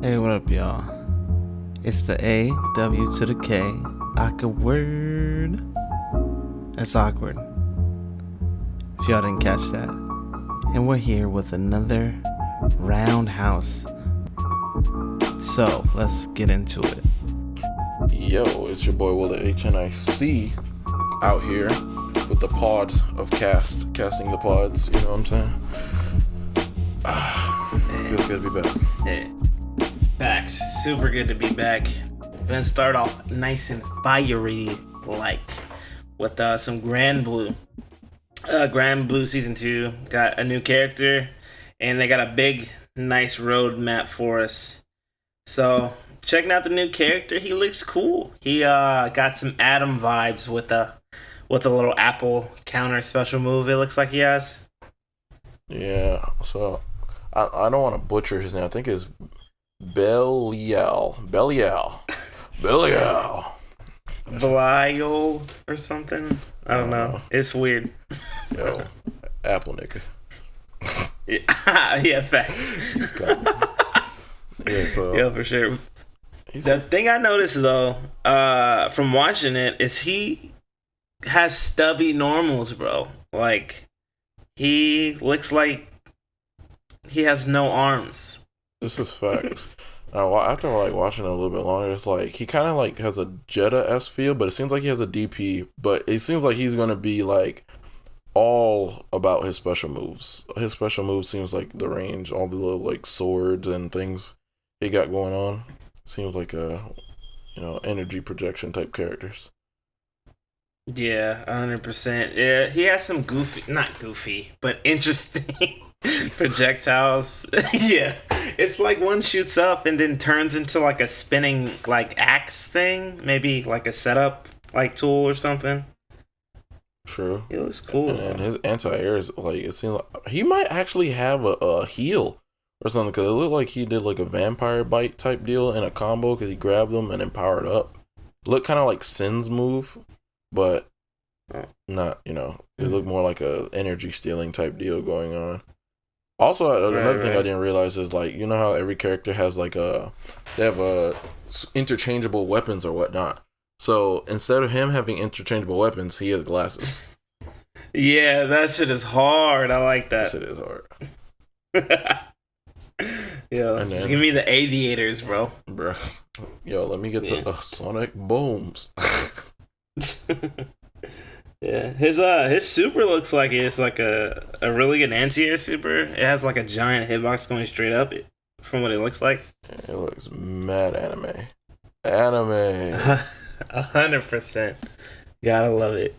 Hey, what up, y'all? It's the A, W to the K, awkward word. That's awkward. If y'all didn't catch that. And we're here with another Roundhouse. So, let's get into it. Yo, it's your boy Will H, and I see out here with the pods of casting the pods, you know what I'm saying? Feels good to be back. Hey. Backs. Super good to be back. Gonna start off nice and fiery, like, with some Granblue. Granblue Season 2 got a new character, and they got a big, nice road map for us. So, checking out the new character, he looks cool. He got some Adam vibes with a little apple counter special move, it looks like he has. Yeah, so I don't want to butcher his name. I think it's Belial. Belial or something. I don't know. It's weird. Yo, apple nigga. Yeah, facts. He's coming. Yeah, so yeah, for sure. The thing I noticed though, from watching it, is he has stubby normals, bro. Like, he looks like he has no arms. This is facts. Now, after like watching it a little bit longer, it's like he kind of like has a Jetta-esque feel, but it seems like he has a DP. But it seems like he's gonna be like all about his special moves. His special moves seems like the range, all the little like swords and things he got going on. Seems like energy projection type characters. Yeah, 100%. Yeah, he has some not goofy, but interesting projectiles. Yeah, it's like one shoots up and then turns into like a spinning like axe thing, maybe like a setup like tool or something. True. It looks cool. And his anti-air is like, it seems like he might actually have a heal or something, because it looked like he did like a vampire bite type deal in a combo because he grabbed them and then powered up. Looked kind of like Sin's move, but not, it looked more like a energy stealing type deal going on. Also, another thing I didn't realize is, like, you know how every character has like they have interchangeable weapons or whatnot. So instead of him having interchangeable weapons, he has glasses. Yeah, that shit is hard. I like that. That shit is hard. Yo, just give me the aviators, bro. Yo, let me get the sonic booms. Yeah, his super looks like it's like a really good anti-air super. It has like a giant hitbox going straight up, from what it looks like. It looks mad anime. 100%. Gotta love it.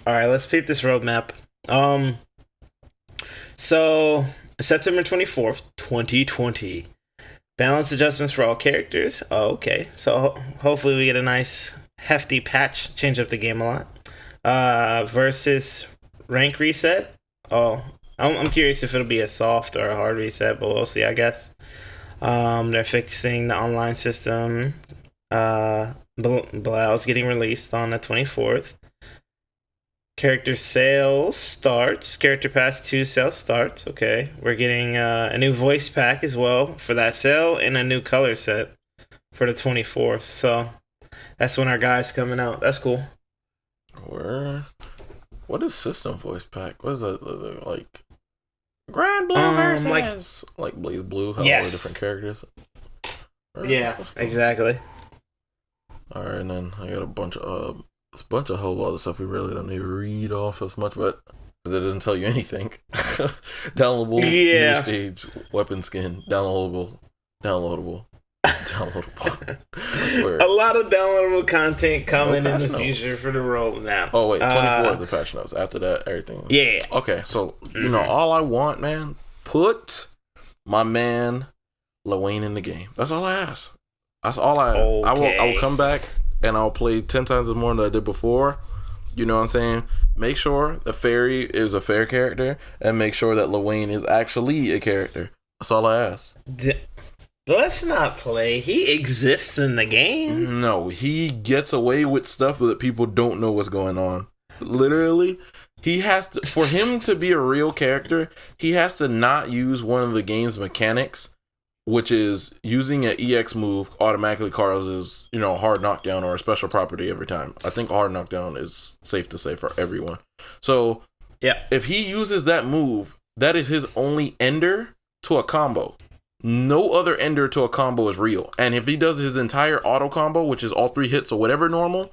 All right, let's peep this roadmap. So September 24th, 2020. Balance adjustments for all characters. Oh, okay. So hopefully we get a nice hefty patch, change up the game a lot. Versus rank reset. Oh, I'm curious if it'll be a soft or a hard reset, but we'll see, I guess. They're fixing the online system. Belial's getting released on the 24th. Character sales starts. Character Pass 2 sale starts. Okay. We're getting a new voice pack as well for that sale, and a new color set for the 24th. So that's when our guy's coming out. That's cool. What is system voice pack? What is that, like Granblue versus like Blaze Blue? How all the different characters. Yeah, cool. Exactly. All right, and then I got a bunch of whole lot of stuff we really don't need to read off as much, but it doesn't tell you anything. Downloadable, new stage, weapon skin, downloadable. A lot of downloadable content coming in the future for the roadmap. Oh wait, 24th the patch notes. After that, everything. Yeah. Okay, so all I want, man, put my man Lowain in the game. That's all I ask. That's all I ask. Okay. I will come back and I'll play 10 times as more than I did before. You know what I'm saying? Make sure the fairy is a fair character, and make sure that Lowain is actually a character. That's all I ask. Let's not play. He exists in the game. No, he gets away with stuff that people don't know what's going on. Literally, he has to, for him to be a real character, he has to not use one of the game's mechanics which is using an EX move automatically causes, you know, a hard knockdown or a special property every time. I think hard knockdown is safe to say for everyone. So yeah, if he uses that move, that is his only ender to a combo. No other ender to a combo is real. And if he does his entire auto combo, which is all 3 hits or whatever normal,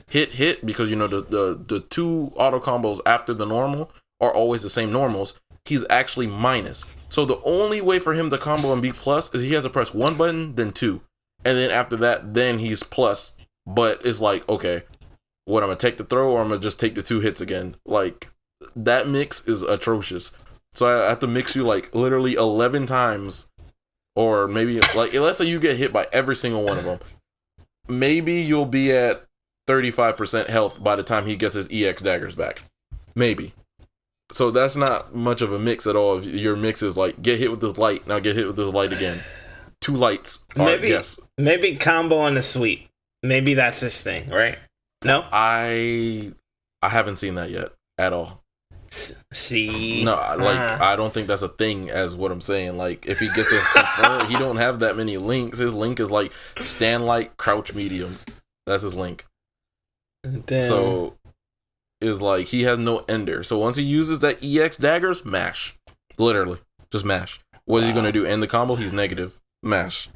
hit, because you know the 2 auto combos after the normal are always the same normals, he's actually minus. So the only way for him to combo and be plus is he has to press 1 button, then 2. And then after that, then he's plus. But it's like, okay, what, I'm going to take the throw or I'm going to just take the 2 hits again? Like, that mix is atrocious. So I have to mix you like literally 11 times. Or maybe, like, let's say you get hit by every single one of them. Maybe you'll be at 35% health by the time he gets his EX daggers back. Maybe. So that's not much of a mix at all. If your mix is like, get hit with this light, now get hit with this light again. 2 lights. Maybe, yes. Maybe combo on the sweep. Maybe that's his thing, right? No? I haven't seen that yet at all. See? No, like, I don't think that's a thing as what I'm saying. Like, if he gets a confirm, he don't have that many links. His link is like stand light, crouch medium. That's his link. Damn. So is like he has no ender. So once he uses that EX daggers, mash. Literally. Just mash. What is he gonna do? End the combo? He's negative. Mash.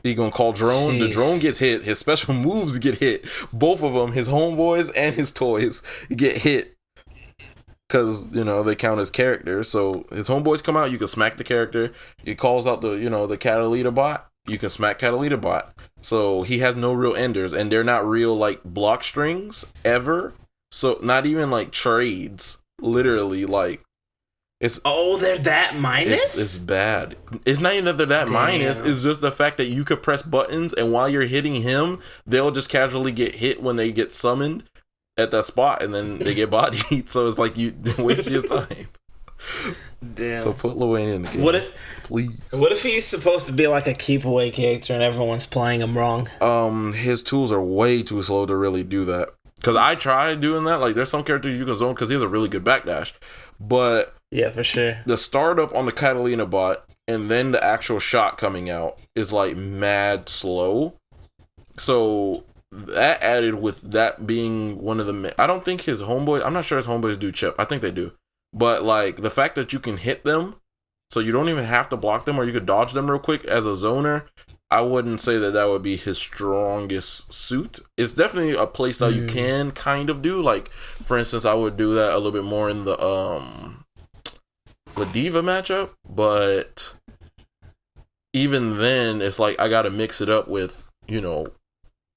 He gonna call drone. Jeez. The drone gets hit. His special moves get hit. Both of them, his homeboys and his toys, get hit. Cause, you know, they count as characters. So his homeboys come out, you can smack the character. He calls out the, you know, the Catalina bot. You can smack Catalina bot. So he has no real enders, and they're not real like block strings ever. So not even like trades. Literally, like it's they're that minus? It's bad. It's not even that they're that minus. It's just the fact that you could press buttons, and while you're hitting him, they'll just casually get hit when they get summoned at that spot, and then they get bodied. So it's like you waste your time. Damn. So put Lowain in the game. Please. What if he's supposed to be like a keep away character and everyone's playing him wrong? His tools are way too slow to really do that. Cause I tried doing that. Like, there's some characters you can zone because he has a really good backdash, but yeah, for sure. The startup on the Catalina bot and then the actual shot coming out is like mad slow. So that added with that being one of the, I don't think his homeboy, I'm not sure his homeboys do chip. I think they do. But like the fact that you can hit them, so you don't even have to block them, or you could dodge them real quick as a zoner, I wouldn't say that would be his strongest suit. It's definitely a playstyle you can kind of do. Like, for instance, I would do that a little bit more in the Diva matchup, but even then, it's like I gotta mix it up with, you know,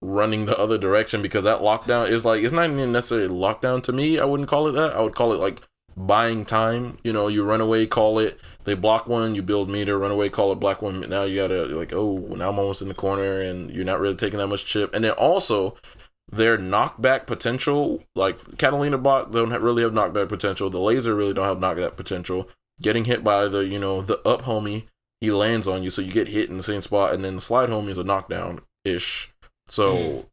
running the other direction, because that lockdown is like, it's not even necessarily lockdown to me. I wouldn't call it that. I would call it like buying time. You know, you run away, call it, they block one, you build meter, run away, call it, block one. Now you gotta like, oh, now I'm almost in the corner, and you're not really taking that much chip. And then also their knockback potential, like Catalina bot don't really have knockback potential. The laser really don't have knockback potential. Getting hit by the, you know, the up homie, he lands on you, so you get hit in the same spot, and then the slide homie is a knockdown ish. So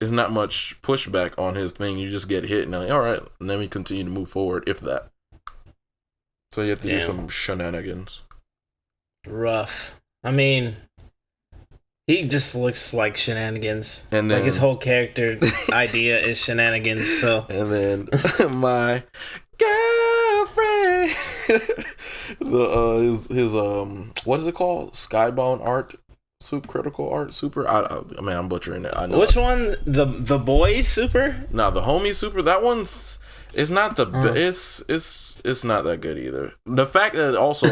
it's not much pushback on his thing. You just get hit, and like, all right, and then we continue to move forward, if that. So you have to do some shenanigans. Rough. I mean, he just looks like shenanigans. And then, like, his whole character idea is shenanigans. So and then my girlfriend, his what is it called? Skybound art. Critical art super. I mean, I'm butchering it. I know. Which one? The boy super? No, the homie super. That one's. It's not the. It's not that good either. The fact that also,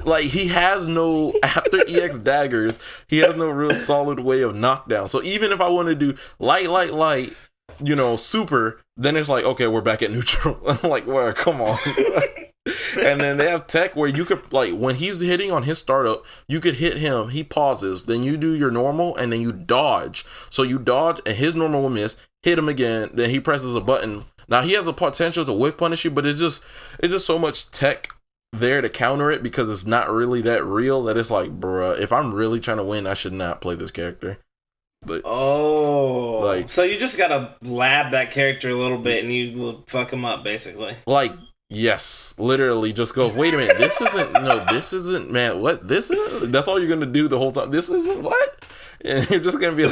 like, he has no, after EX daggers, he has no real solid way of knockdown. So even if I want to do light, you know, super, then it's like, okay, we're back at neutral. I'm like, well, come on. And then they have tech where you could, like, when he's hitting on his startup, you could hit him, he pauses, then you do your normal, and then you dodge. So you dodge, and his normal will miss, hit him again, then he presses a button. Now, he has a potential to whiff punish you, but it's just so much tech there to counter it, because it's not really that real, that it's like, bruh, if I'm really trying to win, I should not play this character. But, so you just gotta lab that character a little bit, and you will fuck him up, basically. Like, Yes, literally just go, wait a minute, this isn't, man, what, this is, that's all you're gonna do the whole time, this isn't what? And you're just gonna be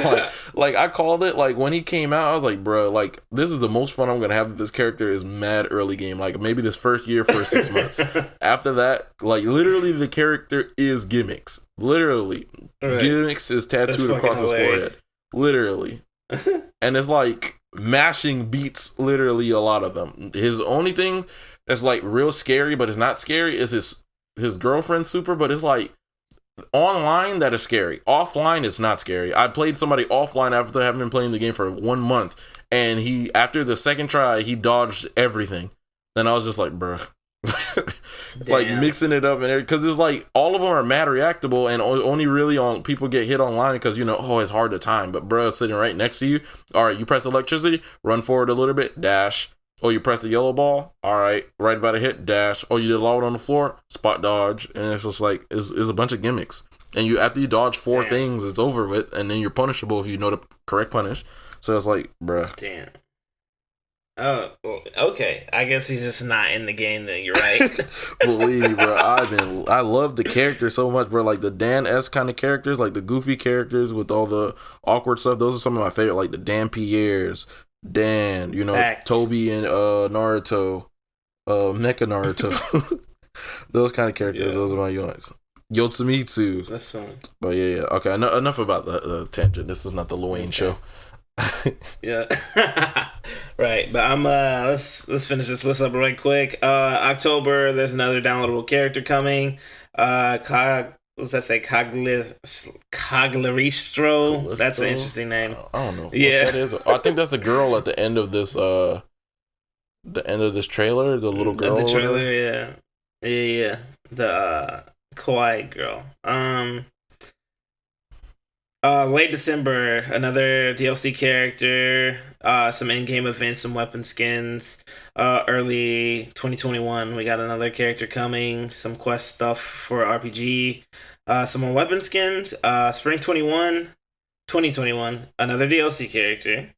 like, I called it, like, when he came out, I was like, bro, like, this is the most fun I'm gonna have with this character is mad early game, like, maybe this first year, first 6 months. After that, like, literally the character is gimmicks. Literally. Right. Gimmicks is tattooed across his forehead. Literally. And it's like, mashing beats literally a lot of them. His only thing that's like real scary, but it's not scary, is his girlfriend super, but it's like online that is scary. Offline it's not scary. I played somebody offline after having been playing the game for 1 month, and he, after the second try, he dodged everything. And I was just like, bruh. Like mixing it up, and because it's like all of them are mad reactable, and only really on people get hit online because, you know, oh, it's hard to time. But bruh, sitting right next to you, all right, you press electricity, run forward a little bit, dash. Oh, you press the yellow ball, all right, right about to hit, dash. Oh, you did loud on the floor, spot dodge. And it's just like, it's a bunch of gimmicks. And you, after you dodge 4 things, it's over with, and then you're punishable if you know the correct punish. So it's like, bruh. Damn. Oh, okay. I guess he's just not in the game then. You're right. Believe me, bro. I love the character so much, bro. Like the Dan-esque kind of characters, like the goofy characters with all the awkward stuff. Those are some of my favorite, like the Dan Pierres, Dan, you know, Fact. Toby and Naruto, Mecha Naruto. Those kind of characters. Yeah. Those are my units. Yotsumitsu. That's fun. But yeah. Okay, enough about the tangent. This is not the Lowain show. Yeah. Right, but I'm let's finish this list up right quick. October, there's another downloadable character coming. What's that say? Cogleristro. That's an interesting name. I don't know. Yeah, that is. I think that's the girl at the end of this. The end of this trailer. The little girl. The trailer. Yeah. The kawaii girl. Late December, another DLC character, some in-game events, some weapon skins. Early 2021, we got another character coming, some quest stuff for RPG, some more weapon skins. Spring 2021, another DLC character,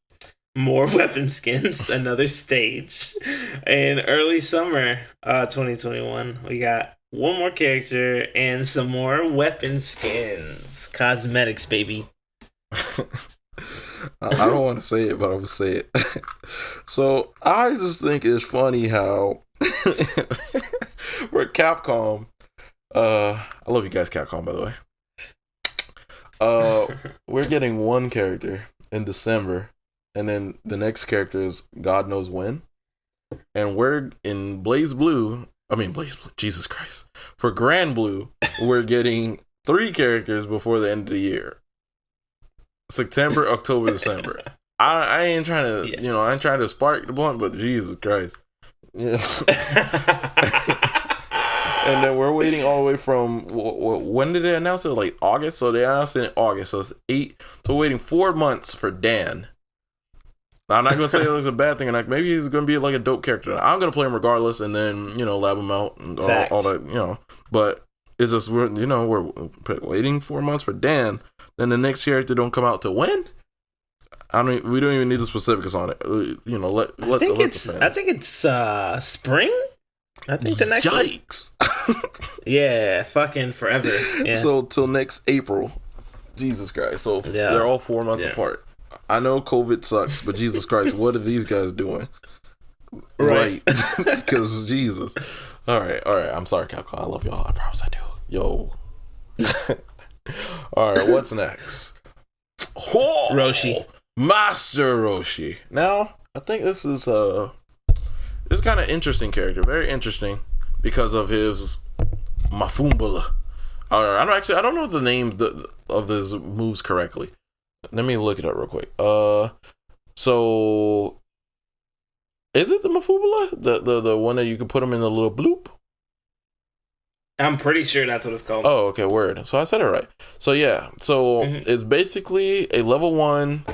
more weapon skins, another stage. And early summer 2021, we got one more character and some more weapon skins. Cosmetics, baby. I don't want to say it, but I'm going to say it. So, I just think it's funny how we're Capcom. I love you guys, Capcom, by the way. We're getting one character in December, and then the next character is God knows when. And we're in BlazBlue, Jesus Christ. For Granblue, we're getting 3 characters before the end of the year. September, October, December. I ain't trying to, I ain't trying to spark the blunt, but Jesus Christ. Yeah. And then we're waiting all the way from, when did they announce it? Like August? So they announced it in August. So it's 8. So we're waiting 4 months for Dan. Now, I'm not going to say it was a bad thing. Like, maybe he's going to be like a dope character. I'm going to play him regardless and then, lab him out and all that, But it's just, we're waiting 4 months for Dan. Then the next character don't come out to when? We don't even need the specifics on it. I think it's spring. I think the next Yikes. Yeah, fucking forever. Yeah. So till next April. Jesus Christ. So they're all 4 months apart. I know COVID sucks, but Jesus Christ, what are these guys doing? Right. Because Jesus. All right. I'm sorry, Capcom. I love y'all. I promise I do. Yo. All right, what's next? Oh, Roshi. Master Roshi. Now, I think this is kind of interesting character. Very interesting because of his Mafumbula. I don't know the name of his moves correctly. Let me look it up real quick. So is it the Mafumbula? The one that you can put him in the little bloop? I'm pretty sure that's what it's called. Oh, okay, word. So I said it right. So yeah, it's basically a level 1.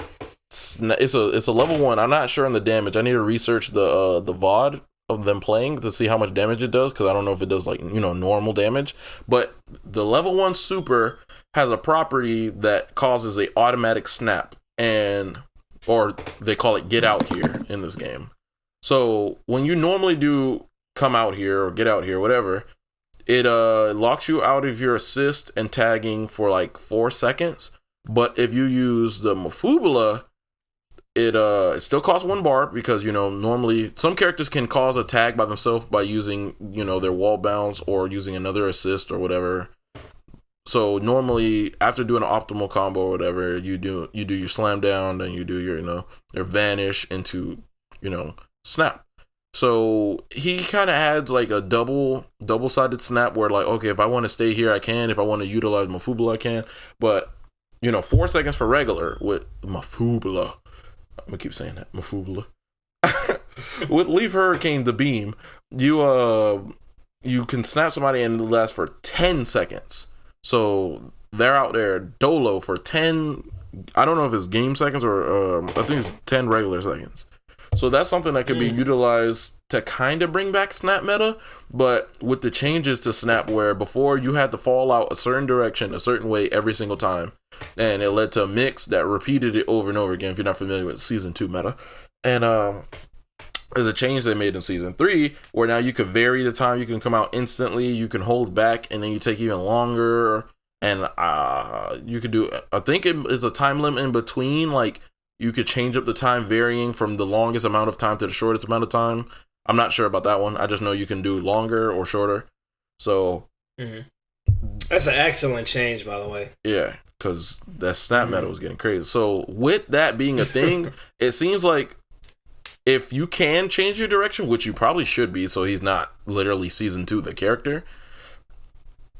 It's a level 1. I'm not sure on the damage. I need to research the VOD of them playing to see how much damage it does, because I don't know if it does like normal damage. But the level 1 super has a property that causes a automatic snap, or they call it get out here in this game. So when you normally do come out here or get out here, whatever, it locks you out of your assist and tagging for like 4 seconds. But if you use the Mafubula, it still costs 1 bar because, you know, normally some characters can cause a tag by themselves by using, you know, their wall bounce or using another assist or whatever. So normally after doing an optimal combo or whatever, you do your slam down, then you do your, you know, your vanish into, you know, snap. So he kind of adds like a double-sided snap where like, okay, if I want to stay here, I can. If I want to utilize Mafubula, I can. But, you know, 4 seconds for regular with Mafubula. I'm gonna keep saying that, Mafubula. With Leaf Hurricane, the beam, you can snap somebody and it lasts for 10 seconds. So they're out there dolo for 10. I don't know if it's game seconds or I think it's 10 regular seconds. So that's something that could be utilized to kind of bring back snap meta, but with the changes to snap where before you had to fall out a certain direction, a certain way every single time, and it led to a mix that repeated it over and over again if you're not familiar with Season 2 meta. And there's a change they made in Season 3 where now you can vary the time you can come out instantly, you can hold back, and then you take even longer, and you could do, I think it is a time limit in between, like, you could change up the time varying from the longest amount of time to the shortest amount of time. I'm not sure about that one. I just know you can do longer or shorter. So that's an excellent change, by the way. Yeah, because that snap meta was getting crazy. So with that being a thing, it seems like if you can change your direction, which you probably should be, so he's not literally Season 2 the character,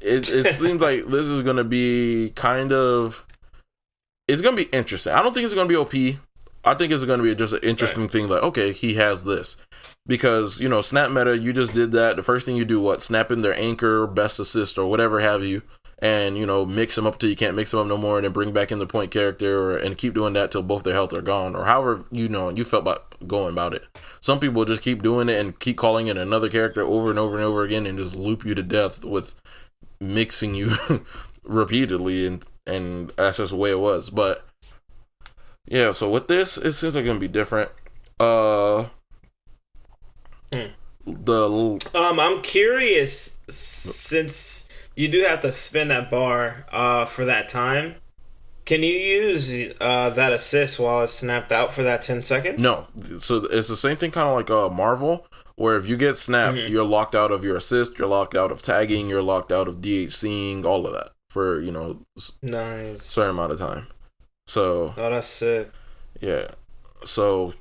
it seems like this is going to be kind of... It's going to be interesting. I don't think it's going to be OP. I think it's going to be just an interesting thing. Like, okay, he has this. Because, you know, snap meta, you just did that. The first thing you do, what? Snap in their anchor, best assist, or whatever have you. And, you know, mix them up till you can't mix them up no more. And then bring back in the point character. And keep doing that till both their health are gone. Or however, you know, you felt about going about it. Some people just keep doing it and keep calling in another character over and over and over again. And just loop you to death with mixing you repeatedly. And that's just the way it was. But yeah, so with this, it seems like it's gonna be different. I'm curious, since you do have to spin that bar for that time, can you use that assist while it's snapped out for that 10 seconds? No. So it's the same thing kind of like Marvel, where if you get snapped, you're locked out of your assist, you're locked out of tagging, you're locked out of DHCing, all of that. For, you know, nice certain amount of time. So that's sick. Yeah. So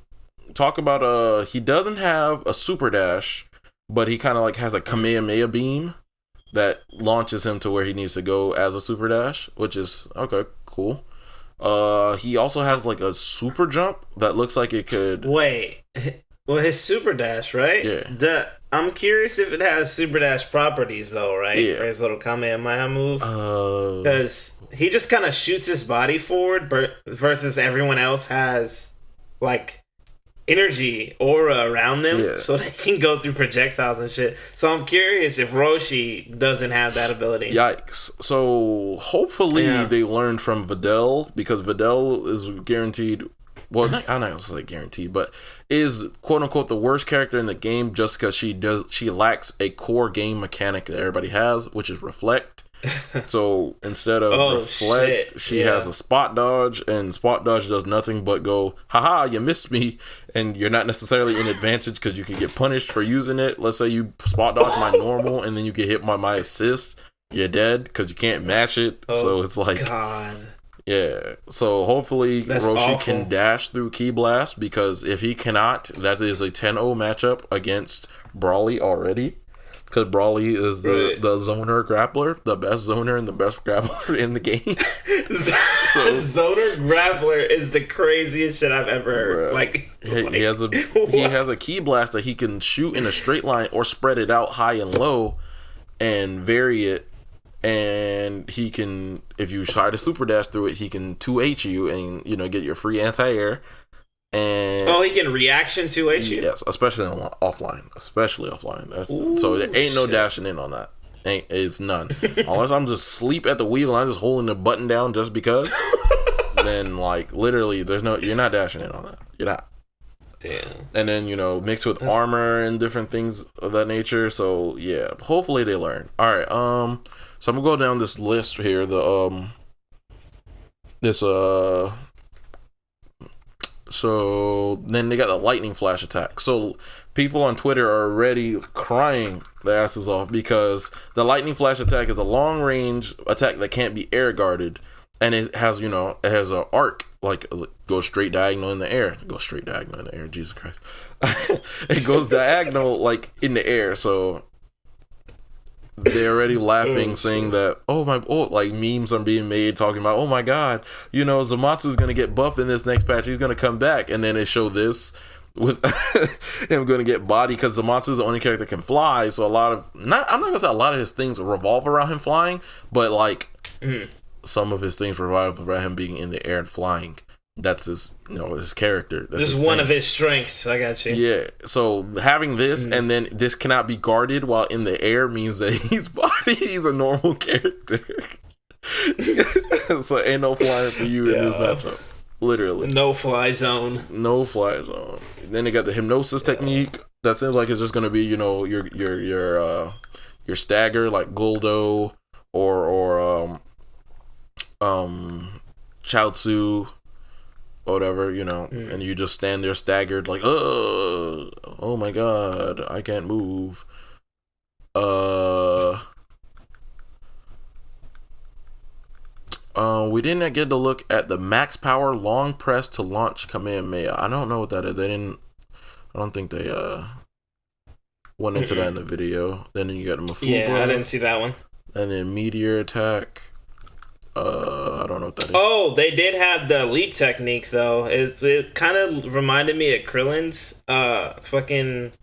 talk about he doesn't have a super dash, but he kind of like has a Kamehameha beam that launches him to where he needs to go as a super dash, which is okay, cool. He also has like a super jump that looks like it could well, his super dash, right? Yeah. I'm curious if it has super dash properties, though, right? Yeah. For his little Kamehameha move. Because he just kind of shoots his body forward, versus everyone else has, like, energy aura around them, so they can go through projectiles and shit. So I'm curious if Roshi doesn't have that ability. Yikes. So hopefully they learned from Videl, because Videl is guaranteed... Well, I'm not gonna say guaranteed, but is quote unquote the worst character in the game just because she lacks a core game mechanic that everybody has, which is reflect. So instead of reflect, she has a spot dodge, and spot dodge does nothing but go, haha, you missed me, and you're not necessarily in advantage because you can get punished for using it. Let's say you spot dodge my normal, and then you get hit by my assist, you're dead because you can't match it. So it's like, God. Yeah, so hopefully That's Roshi awful. can dash through Ki Blast, because if he cannot, that is a 10-0 matchup against Brawly already. Because Brawly is the zoner grappler, the best zoner and the best grappler in the game. Zoner grappler is the craziest shit I've ever heard. He has a Ki Blast that he can shoot in a straight line or spread it out high and low and vary it. And he can, if you try to super dash through it, he can 2H you and, you know, get your free anti-air. And he can reaction 2H you? Yes, especially offline. So there ain't no dashing in on that. It's none. Unless I'm just asleep at the wheel and I'm just holding the button down just because. Then, like, literally, you're not dashing in on that. You're not. Damn. And then, mixed with armor and different things of that nature. So, yeah, hopefully they learn. All right, so I'm going to go down this list here. So then they got the lightning flash attack. So people on Twitter are already crying their asses off because the lightning flash attack is a long range attack that can't be air guarded. And it has, an arc, like, goes straight diagonal in the air. Jesus Christ. It goes diagonal, like, in the air. So they're already laughing, saying that, like, memes are being made talking about, oh my god, Zamatsu's going to get buffed in this next patch. He's going to come back. And then they show this with him going to get bodied because Zamatsu's the only character that can fly. So I'm not going to say a lot of his things revolve around him flying, but, like, some of his things revolve around him being in the air and flying. That's his, his character. That's this is one of his strengths. I got you. Yeah. So having this and then this cannot be guarded while in the air means that he's a normal character. So ain't no flying for you in this matchup. Literally. No fly zone. No fly zone. Then they got the hypnosis technique. That seems like it's just gonna be, your stagger like Guldo or Chaozu, whatever, and you just stand there staggered like, oh my god, I can't move. We didn't get to look at the max power long press to launch Kamehameha. I don't know what that is. I don't think they went into that in the video. Then you got Mafuba. Yeah, I didn't see that one. And then meteor attack. I don't know what that is. Oh, they did have the leap technique though. It kind of reminded me of Krillin's fucking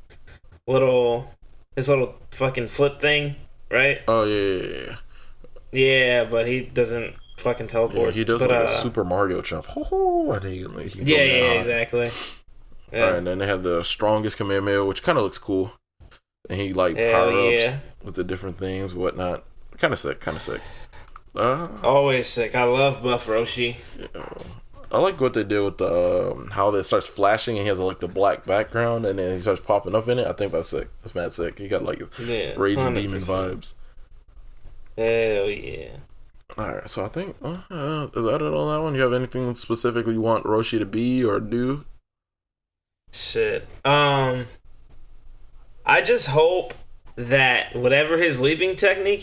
his little fucking flip thing, right? Oh yeah. Yeah, but he doesn't fucking teleport. Yeah, he does like a Super Mario jump. Exactly. Yeah. Alright, and then they have the strongest Kamehameha, which kind of looks cool. And he like power-ups with the different things, whatnot. Kind of sick. Always sick. I love Buff Roshi. Yeah. I like what they did with the how it starts flashing and he has like the black background and then he starts popping up in it. I think that's sick. That's mad sick. He got like raging 100%. Demon vibes. Hell yeah. Alright, so I think is that it on that one? You have anything specifically you want Roshi to be or do? Shit. I just hope that whatever his leaping technique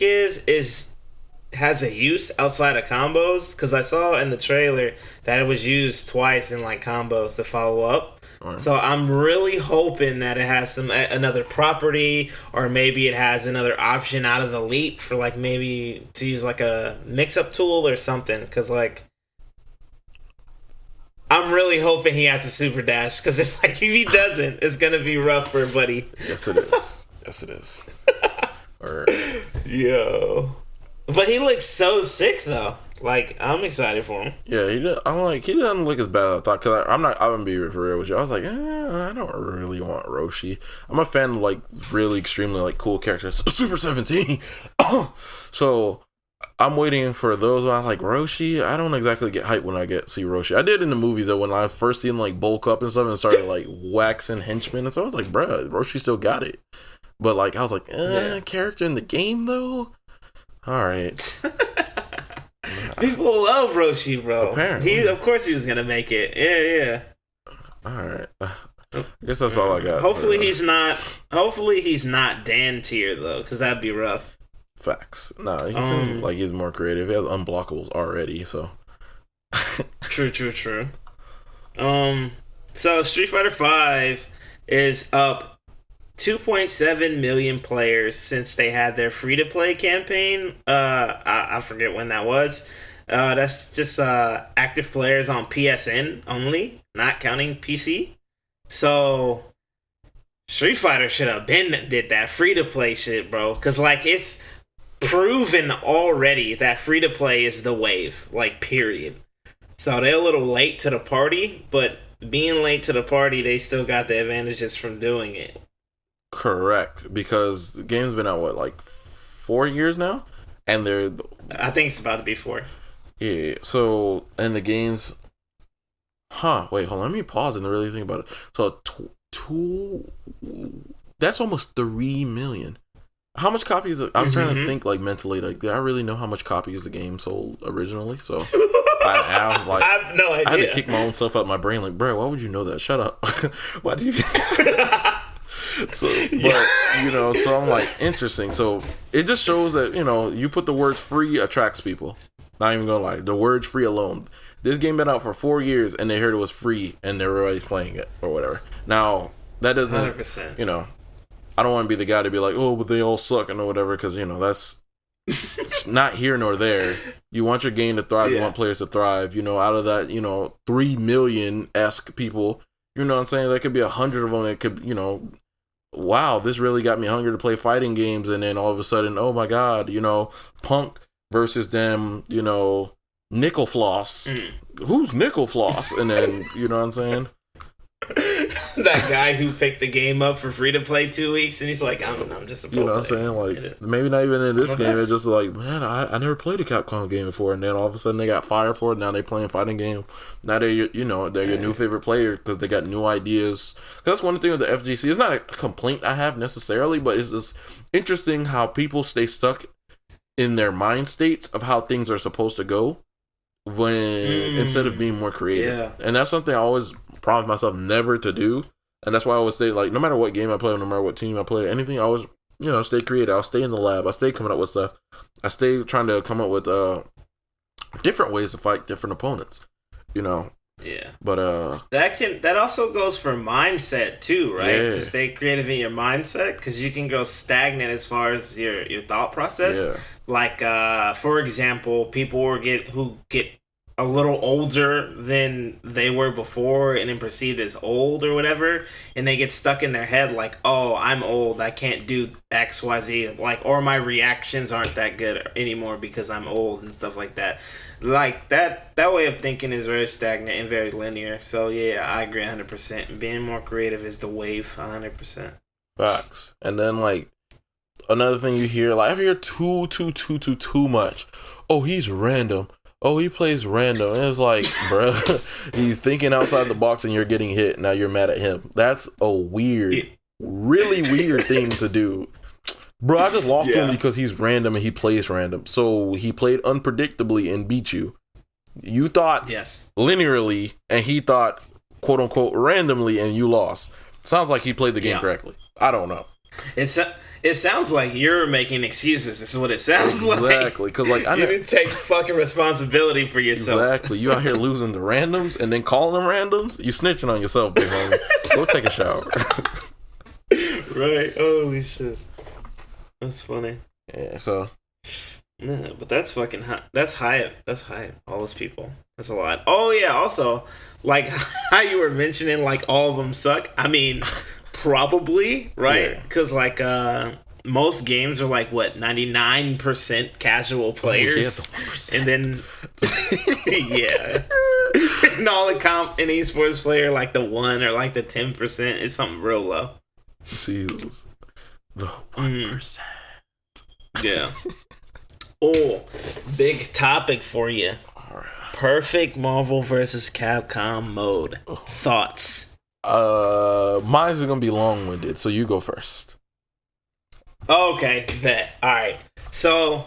has a use outside of combos, because I saw in the trailer that it was used twice in like combos to follow up. Right. So I'm really hoping that it has another property, or maybe it has another option out of the leap for like maybe to use like a mix-up tool or something. Because like I'm really hoping he has a super dash, because if he doesn't, it's gonna be rough for Buddy. Yes, it is. Yes, it is. Yo. But he looks so sick though. Like, I'm excited for him. Yeah, he doesn't look as bad as I thought. Cause I'm gonna be for real with you. I was like, I don't really want Roshi. I'm a fan of like really extremely like cool characters. Super 17. So I'm waiting for those. I was like, Roshi. I don't exactly get hyped when I see Roshi. I did in the movie though, when I first seen him like bulk up and stuff and started like waxing henchmen and so I was like, bruh, Roshi still got it. But like I was like, character in the game though. All right. People love Roshi, bro. Apparently. Of course he was going to make it. Yeah. All right. I guess that's all I got. Hopefully he's not Dan tier, though, because that'd be rough. Facts. Nah, he seems like he's more creative. He has unblockables already, so. True. So Street Fighter V is up 2.7 million players since they had their free-to-play campaign. I forget when that was. That's just active players on PSN only, not counting PC. So Street Fighter should have did that free-to-play shit, bro. Because, like, it's proven already that free-to-play is the wave, like, period. So they're a little late to the party, but being late to the party, they still got the advantages from doing it. Correct, because the game's been out like 4 years now, and I think it's about to be 4. Yeah. So and the game's Wait, hold on. Let me pause and really think about it. So, that's almost 3 million. How much copies? I'm trying to think like mentally. Like, did I really know how much copies the game sold originally? So I was like, I have no idea. I had to kick my own stuff out my brain. Like, bro, why would you know that? Shut up. Why do you? So, but you know, so I'm like, interesting. So it just shows that, you know, you put the words free attracts people. Not even gonna lie, the words free alone. This game been out for 4 years and they heard it was free and they're already playing it or whatever. Now that doesn't, 100%. you know, I don't want to be the guy to be like, oh, but they all suck and or whatever, because, you know, that's it's not here nor there. You want your game to thrive. You want players to thrive. You know, out of that, you know, 3 million-esque people, you know what I'm saying? There could be 100 of them that could, you know, wow, this really got me hungry to play fighting games. And then all of a sudden, oh my God, you know, Punk versus them, you know, Nickel Floss. Who's Nickel Floss? And then, you know what I'm saying? That guy who picked the game up for free to play 2 weeks, and he's like, I'm just a pro You know what I'm saying? Like, maybe not even in this game. It's just like, man, I never played a Capcom game before, and then all of a sudden they got fired for it. Now they playing fighting game. Now they're your new favorite player because they got new ideas. That's one thing with the FGC. It's not a complaint I have necessarily, but it's just interesting how people stay stuck in their mind states of how things are supposed to go when instead of being more creative. And that's something I always promise myself never to do. And that's why I always say, like, no matter what game I play, no matter what team I play, anything, I always, you know, stay creative. I'll stay in the lab. I stay coming up with stuff. I stay trying to come up with different ways to fight different opponents, you know. Yeah. But that also goes for mindset too, right? Yeah. To stay creative in your mindset, because you can go stagnant as far as your thought process. Yeah. Like for example, people who get a little older than they were before and then perceived as old or whatever, and they get stuck in their head like, oh, I'm old, I can't do XYZ, like, or my reactions aren't that good anymore because I'm old and stuff like that. Like that way of thinking is very stagnant and very linear. So yeah, I agree 100%. Being more creative is the wave 100%. Facts. And then, like, another thing you hear, like, I hear too much. Oh, he's random. Oh, he plays random. And it's like, bro, he's thinking outside the box and you're getting hit. Now you're mad at him. That's a really weird thing to do. Bro, I just lost to him because he's random and he plays random. So he played unpredictably and beat you. You thought linearly and he thought, quote unquote, randomly, and you lost. Sounds like he played the game correctly. I don't know. It sounds like you're making excuses. This is what it sounds like. Exactly, because like you need to take fucking responsibility for yourself. Exactly, you out here losing the randoms and then calling them randoms. You snitching on yourself, big homie. Go take a shower. Right? Holy shit, that's funny. Yeah. So. No, but that's fucking high. That's high. That's high. All those people. That's a lot. Oh yeah. Also, like how you were mentioning, like all of them suck. I mean. Probably, right? Because like most games are like what 99% casual players, and then and all the comp and esports player like the 1 or like the 10% is something real low. Jesus, the 1%. Yeah. Oh, big topic for you. Perfect Marvel vs. Capcom mode. Thoughts? Mine's gonna be long-winded, so you go first. Okay, bet. Alright. So,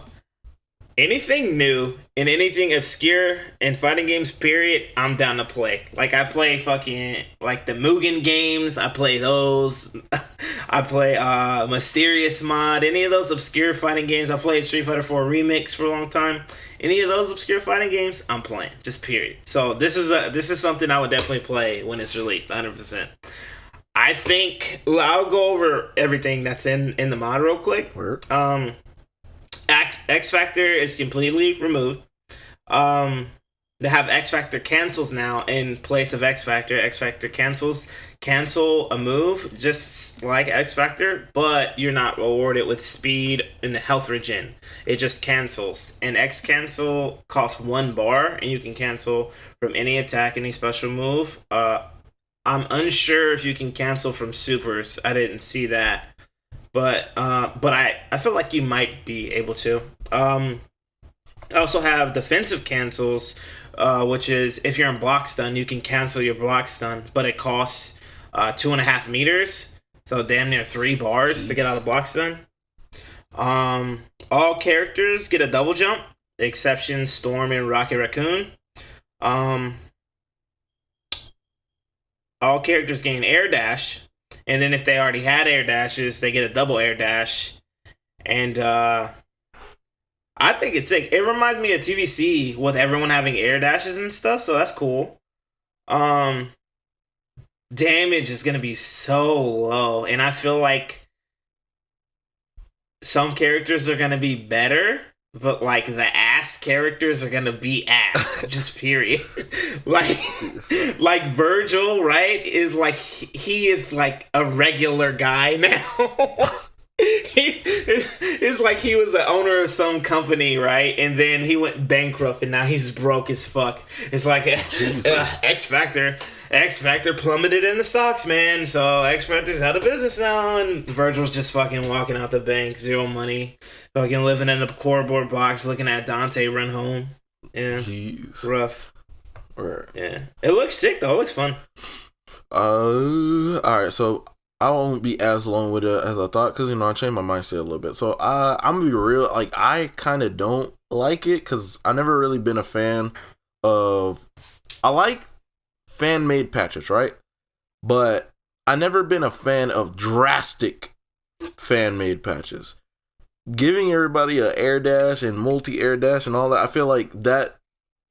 anything new and anything obscure in fighting games, period, I'm down to play. Like, I play fucking, like, the Mugen games, I play those. I play, Mysterious Mod, any of those obscure fighting games. I played Street Fighter 4 Remix for a long time. Any of those obscure fighting games, I'm playing. Just period. So this is something I would definitely play when it's released, 100%. I think I'll go over everything that's in the mod real quick. X Factor is completely removed. They have X Factor cancels now in place of X Factor. X Factor cancel a move just like X Factor, but you're not rewarded with speed and the health regen. It just cancels. And X cancel costs 1 bar, and you can cancel from any attack, any special move. I'm unsure if you can cancel from supers. I didn't see that, but I feel like you might be able to. I also have defensive cancels, which is if you're in block stun, you can cancel your block stun, but it costs 2.5 meters, so damn near 3 bars to get out of block stun. All characters get a double jump, exception Storm and Rocket Raccoon. All characters gain air dash, and then if they already had air dashes, they get a double air dash. And I think it's sick. It reminds me of TVC with everyone having air dashes and stuff, so that's cool. Damage is gonna be so low, and I feel like some characters are gonna be better, but like the ass characters are gonna be ass, just period. like Virgil, right? Is like he is like a regular guy now. It's like he was the owner of some company, right? And then he went bankrupt, and now he's broke as fuck. It's like X Factor plummeted in the stocks, man. So X Factor's out of business now, and Virgil's just fucking walking out the bank, zero money, fucking living in a cardboard box, looking at Dante run home. Yeah, jeez, rough. Right. Yeah, it looks sick though. It looks fun. All right, so I won't be as long with it as I thought, because, I changed my mindset a little bit. So I'm going to be real. Like, I kind of don't like it, because I never really been a fan of... I like fan-made patches, right? But I never been a fan of drastic fan-made patches. Giving everybody an air dash and multi-air dash and all that, I feel like that...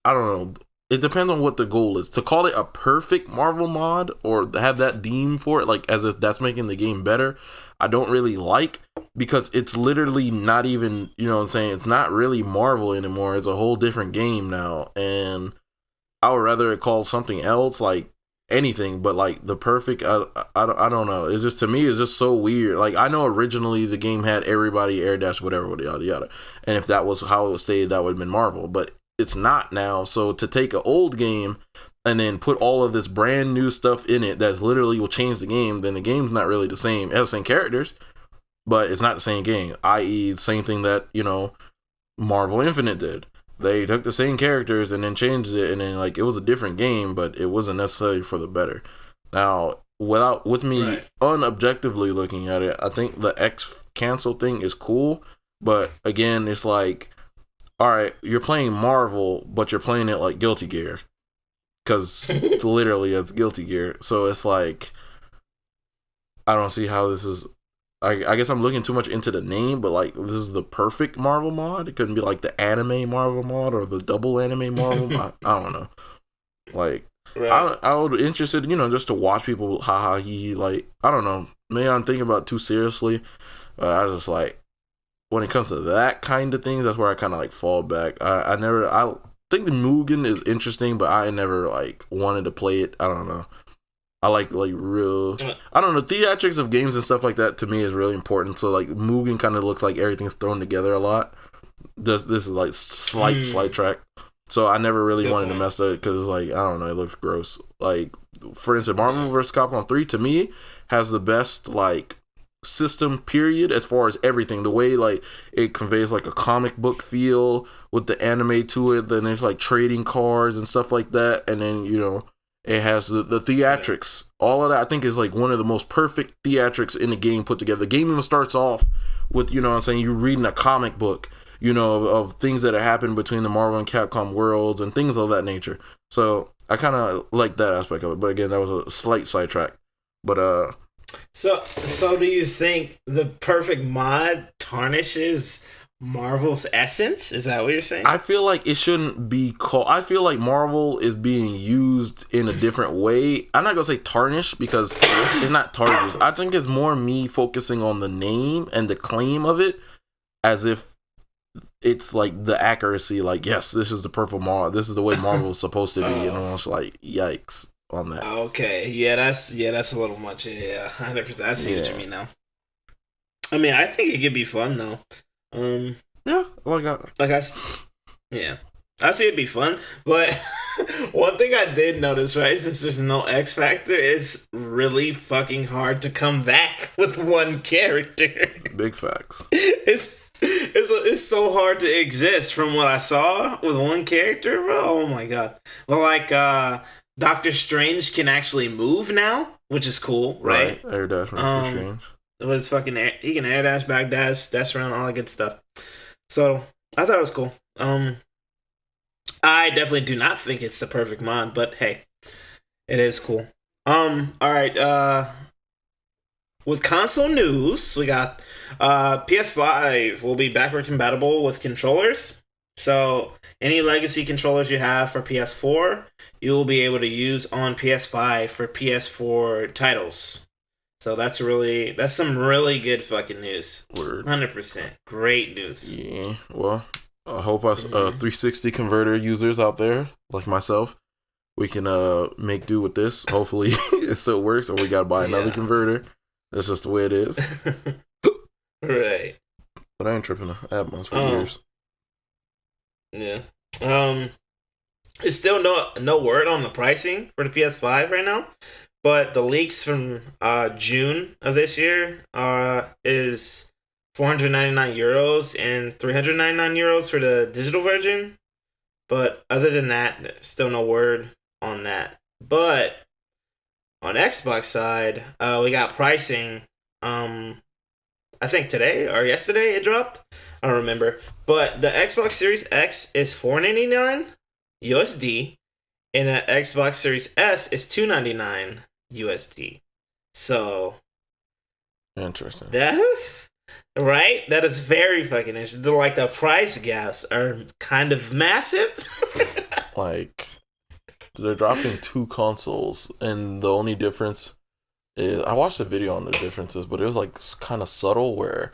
I don't know. It depends on what the goal is. To call it a perfect Marvel mod or have that deem for it, like as if that's making the game better, I don't really like, because it's literally not even, it's not really Marvel anymore. It's a whole different game now. And I would rather it called something else, like anything, but like the perfect, I don't know. It's just, to me, it's just so weird. Like, I know originally the game had everybody air dash, whatever, yada, yada. And if that was how it stayed, that would have been Marvel. But it's not now. So to take an old game and then put all of this brand new stuff in it that literally will change the game, then the game's not really the same. It has the same characters, but it's not the same game. I.e., the same thing that, Marvel Infinite did. They took the same characters and then changed it, and then like it was a different game, but it wasn't necessarily for the better. Now, with me unobjectively looking at it, I think the X cancel thing is cool, but again, it's like, all right, you're playing Marvel, but you're playing it like Guilty Gear. Because literally it's Guilty Gear. So it's like, I don't see how this is... I guess I'm looking too much into the name, but like, this is the perfect Marvel mod. It couldn't be like the anime Marvel mod or the double anime Marvel mod. I don't know. Like, right. I would be interested, just to watch people haha he like, I don't know. Maybe I'm thinking about it too seriously. But I was just like, when it comes to that kind of things, that's where I kind of like fall back. I think the Mugen is interesting, but I never like wanted to play it. I don't know. I like real, I don't know, theatrics of games and stuff like that to me is really important. So like Mugen kind of looks like everything's thrown together a lot. This is like slight track. So I never really wanted to mess with it, because like, I don't know, it looks gross. Like, for instance, Marvel vs. Capcom 3 to me has the best like system period as far as everything. The way like it conveys like a comic book feel with the anime to it, then there's like trading cards and stuff like that, and then it has the theatrics. All of that I think is like one of the most perfect theatrics in the game put together. The game even starts off with you reading a comic book of things that have happened between the Marvel and Capcom worlds and things of that nature. So I kind of like that aspect of it, but again, that was a slight sidetrack. But So do you think the perfect mod tarnishes Marvel's essence? Is that what you're saying? I feel like it shouldn't be called... I feel like Marvel is being used in a different way. I'm not going to say tarnish, because it's not tarnished. I think it's more me focusing on the name and the claim of it, as if it's like the accuracy, like, yes, this is the perfect Marvel. This is the way Marvel is supposed to be. And I'm just like, yikes on that. Okay, that's a little much. Yeah, 100%. I see what you mean now. I mean, I think it could be fun though. Yeah, I see it'd be fun, but one thing I did notice, right, since there's no X Factor, it's really fucking hard to come back with one character. Big facts. It's it's so hard to exist from what I saw with one character, bro. Oh my god. But like Doctor Strange can actually move now, which is cool, right? Air dash Doctor Strange. But it's fucking he can air dash, back dash around, all that good stuff. So I thought it was cool. I definitely do not think it's the perfect mod, but hey, it is cool. All right. With console news, we got PS5 will be backward compatible with controllers. So any legacy controllers you have for PS4, you will be able to use on PS5 for PS4 titles. So that's some really good fucking news. Word. 100%. Great news. Yeah. Well, I hope us 360 converter users out there, like myself, we can make do with this. Hopefully it still works, or we gotta buy another converter. That's just the way it is. Right. But I ain't tripping. I have months for years. Yeah. There's still no word on the pricing for the PS5 right now, but the leaks from June of this year is €499 and €399 for the digital version. But other than that, there's still no word on that. But on Xbox side, we got pricing. I think today or yesterday it dropped. I don't remember. But the Xbox Series X is $499 USD, and the Xbox Series S is $299 USD. So interesting. Right? That is very fucking interesting. Like the price gaps are kind of massive. Like they're dropping two consoles, and the only difference is I watched a video on the differences, but it was like kind of subtle. Where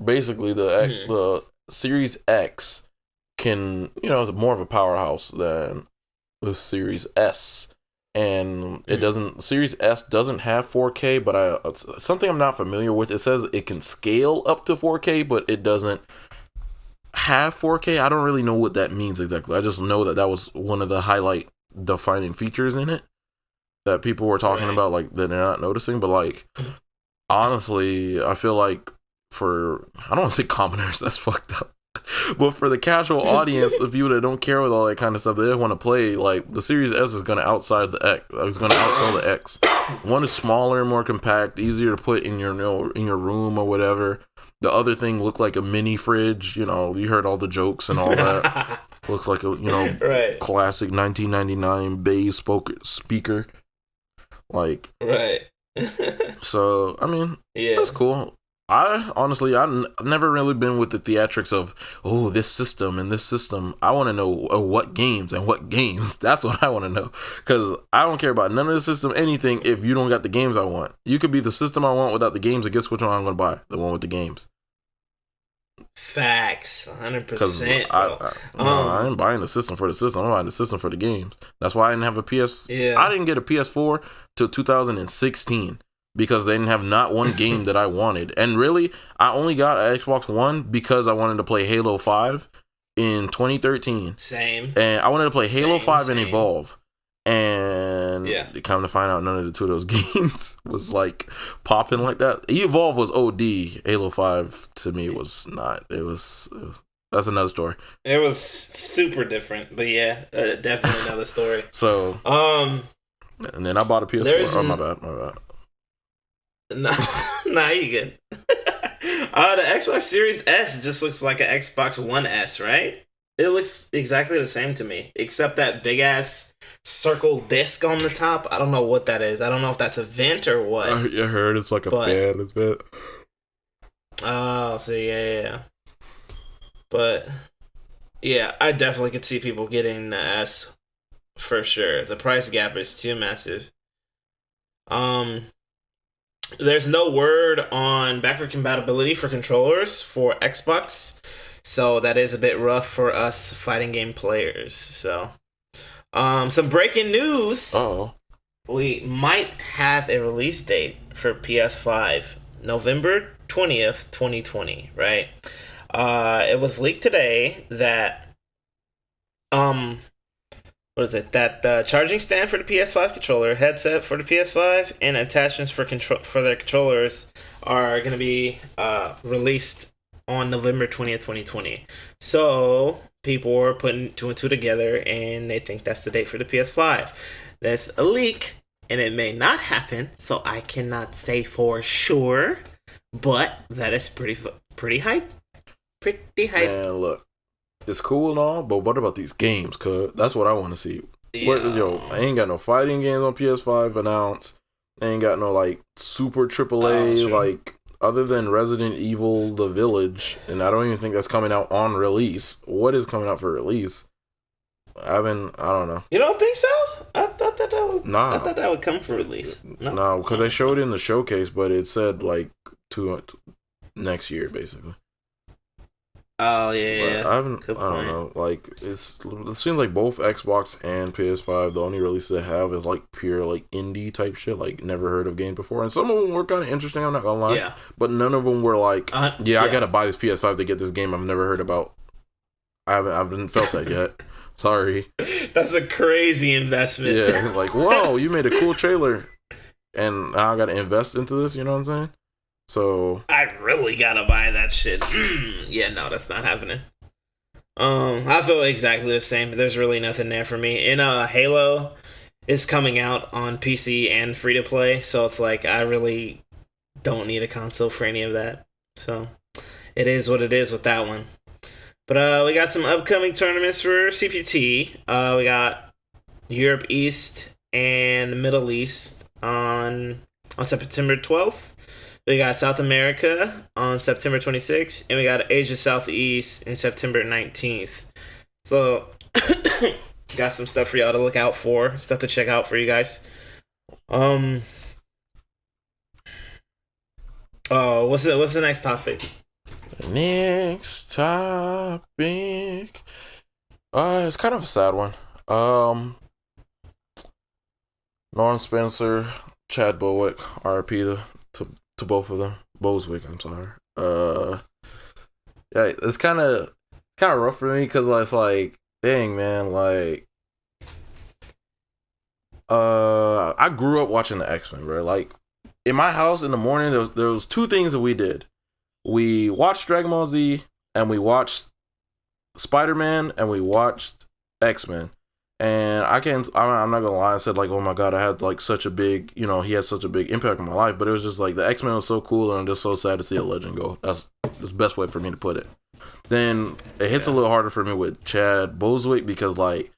basically the Series X can, it's more of a powerhouse than the Series S, and it doesn't. Series S doesn't have 4K, but something I'm not familiar with. It says it can scale up to 4K, but it doesn't have 4K. I don't really know what that means exactly. I just know that was one of the highlight defining features in it that people were talking about, like that they're not noticing. But like honestly, I feel like I don't want to say commoners, that's fucked up. But for the casual audience, the people that don't care with all that kind of stuff, they want to play, like the Series S is going to outside the X. It's going to outsell the X. One is smaller, more compact, easier to put in your room or whatever. The other thing looked like a mini fridge. You heard all the jokes and all that. Looks like a classic 1999 beige speaker. Like So I mean, that's cool. I honestly, I've never really been with the theatrics of, this system and this system. I want to know what games and what games. That's what I want to know. Because I don't care about none of the system, anything, if you don't got the games I want. You could be the system I want without the games, and guess which one I'm going to buy? The one with the games. Facts. 100%. Because I ain't buying the system for the system. I'm buying the system for the games. That's why I didn't have a PS. Yeah. I didn't get a PS4 till 2016. Because they didn't have not one game that I wanted. And really, I only got an Xbox One because I wanted to play Halo 5 in 2013. Same. And I wanted to play Halo 5 and Evolve. And come to find out, none of the two of those games was like popping like that. Evolve was OD. Halo 5 to me was not. That's another story. It was super different. But definitely another story. So, and then I bought a PS4. My bad. Nah, you good. The Xbox Series S just looks like an Xbox One S, right? It looks exactly the same to me, except that big ass circle disc on the top. I don't know what that is. I don't know if that's a vent or what. I heard it's like a fan. It's it. Oh, so yeah. But I definitely could see people getting the S for sure. The price gap is too massive. There's no word on backward compatibility for controllers for Xbox, so that is a bit rough for us fighting game players. So, some breaking news. We might have a release date for PS5, November 20th, 2020, right? It was leaked today that that the charging stand for the PS5 controller, headset for the PS5, and attachments for their controllers are going to be released on November 20th, 2020. So people were putting two and two together, and they think that's the date for the PS5. That's a leak, and it may not happen, so I cannot say for sure. But that is pretty hype. Pretty hype. Man, look, it's cool and all, but what about these games? Cause that's what I want to see. Yeah. I ain't got no fighting games on PS5 announced. I ain't got no like super AAA like other than Resident Evil: The Village, and I don't even think that's coming out on release. What is coming out for release? I don't know. You don't think so? I thought that was. Nah. I thought that would come for release. No, because they showed it in the showcase, but it said like next year basically. Oh yeah. But I don't know. Like it seems like both Xbox and PS5, the only release they have is like pure like indie type shit, like never heard of games before, and some of them were kind of interesting. I'm not gonna lie. Yeah. But none of them were like, I gotta buy this PS5 to get this game I've never heard about. I haven't felt that yet. Sorry. That's a crazy investment. Yeah, like whoa, you made a cool trailer, and now I gotta invest into this. You know what I'm saying? So I really gotta buy that shit. Yeah, no, that's not happening. I feel exactly the same. There's really nothing there for me. And Halo is coming out on PC and free to play, so it's like I really don't need a console for any of that. So it is what it is with that one. But we got some upcoming tournaments for CPT. We got Europe East and Middle East on September 12th. We got South America on September 26th, and we got Asia Southeast in September 19th. So, got some stuff for y'all to look out for, stuff to check out for you guys. Oh, what's the next topic? Next topic. It's kind of a sad one. Norm Spencer, Chad Bowick, RIP to both of them. Boswick, I'm sorry. Yeah, it's kind of rough for me because it's like, dang man, like, I grew up watching the X-Men, bro. Like, in my house in the morning, there was two things that we did. We watched Dragon Ball Z, and we watched Spider-Man, and we watched X-Men. And I'm not gonna lie, I said like, oh my god, I had like such a big, he had such a big impact on my life, but it was just like the X-Men was so cool, and I'm just so sad to see a legend go. That's the best way for me to put it. Then it hits a little harder for me with Chad Boswick because like,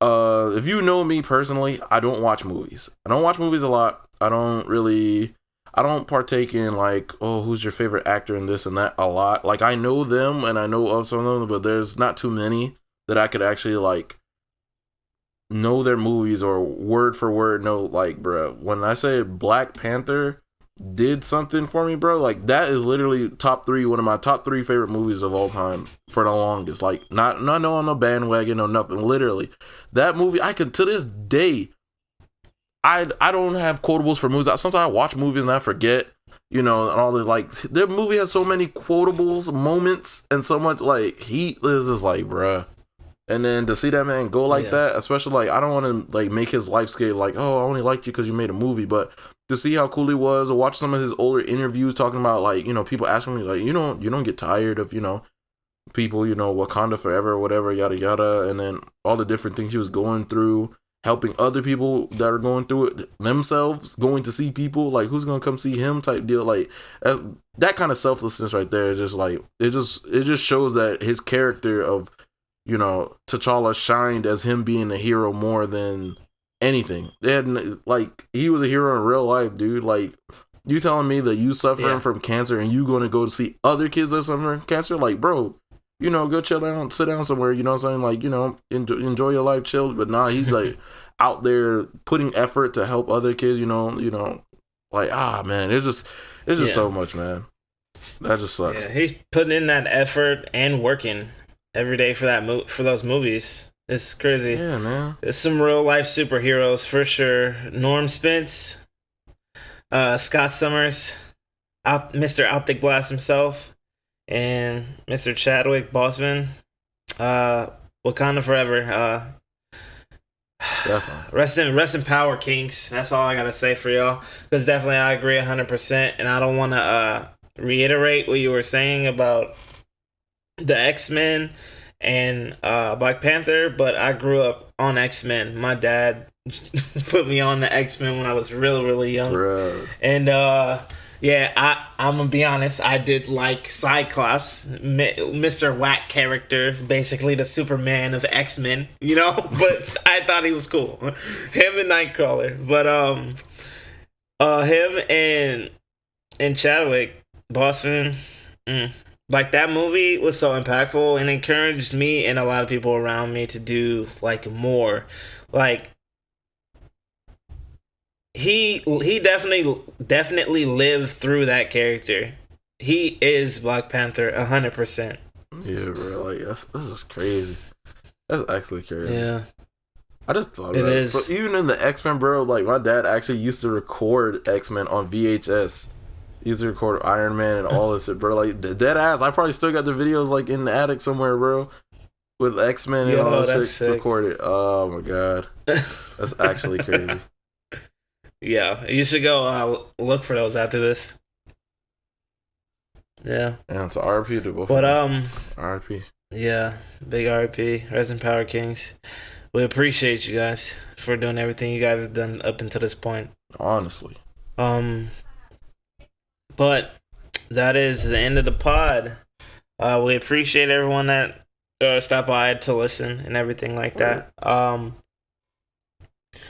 if you know me personally, I don't watch movies. I don't watch movies a lot. I don't partake in like, oh, who's your favorite actor in this and that a lot. Like I know them and I know of some of them, but there's not too many that I could actually like know their movies or word for word know. Like, bro, when I say Black Panther did something for me, bro, like that is literally one of my top 3 favorite movies of all time for the longest. Like not on a bandwagon or nothing. Literally, that movie I could to this day. I don't have quotables for movies. Sometimes I watch movies and I forget, and all the like. Their movie has so many quotables, moments, and so much like heat. Is just like, bruh. And then to see that man go like that, especially like I don't want to like make his life scale like, oh, I only liked you because you made a movie, but to see how cool he was, or watch some of his older interviews talking about like, people asking me like, you don't get tired of people, Wakanda forever or whatever, yada yada, and then all the different things he was going through, helping other people that are going through it themselves, going to see people like who's gonna come see him type deal, like that kind of selflessness right there is just like it just shows that his character of T'Challa shined as him being a hero more than anything. Like he was a hero in real life, dude. Like you telling me that you suffering from cancer and you going to go to see other kids that suffering from cancer, like bro, go chill down, sit down somewhere. You know what I'm saying? Like enjoy your life, chill. But nah, he's like out there putting effort to help other kids. Like man, it's just so much, man. That just sucks. Yeah, he's putting in that effort and working every day for for those movies. It's crazy. Yeah, man. There's some real life superheroes for sure. Norm Spence, Scott Summers, Mr. Optic Blast himself, and Mr. Chadwick Boseman. Wakanda forever. Definitely. Rest in power, Kings. That's all I gotta say for y'all. Because definitely I agree 100%, and I don't want to reiterate what you were saying about the X-Men and Black Panther, but I grew up on X-Men. My dad put me on the X-Men when I was really, really young. Bruh. And I'm gonna be honest, I did like Cyclops, Mr. Whack character, basically the Superman of X-Men, you know. But I thought he was cool, him and Nightcrawler. But him and Chadwick Boseman, like that movie was so impactful and encouraged me and a lot of people around me to do like more, like. He definitely lived through that character. He is Black Panther 100%. Yeah, bro. Like this is crazy. That's actually crazy. Yeah, I just thought about it it. is. But even in the X-Men, bro, like my dad actually used to record X-Men on VHS. He used to record Iron Man and all this shit, bro. Like dead ass. I probably still got the videos like in the attic somewhere, bro. With X-Men and all that shit recorded. Oh my god. That's actually crazy. Yeah, you should go look for those after this. Yeah. And it's RP to both. But RP. Yeah, big RP. Rest in Power Kings. We appreciate you guys for doing everything you guys have done up until this point. Honestly. But that is the end of the pod. We appreciate everyone that stopped by to listen and everything like that.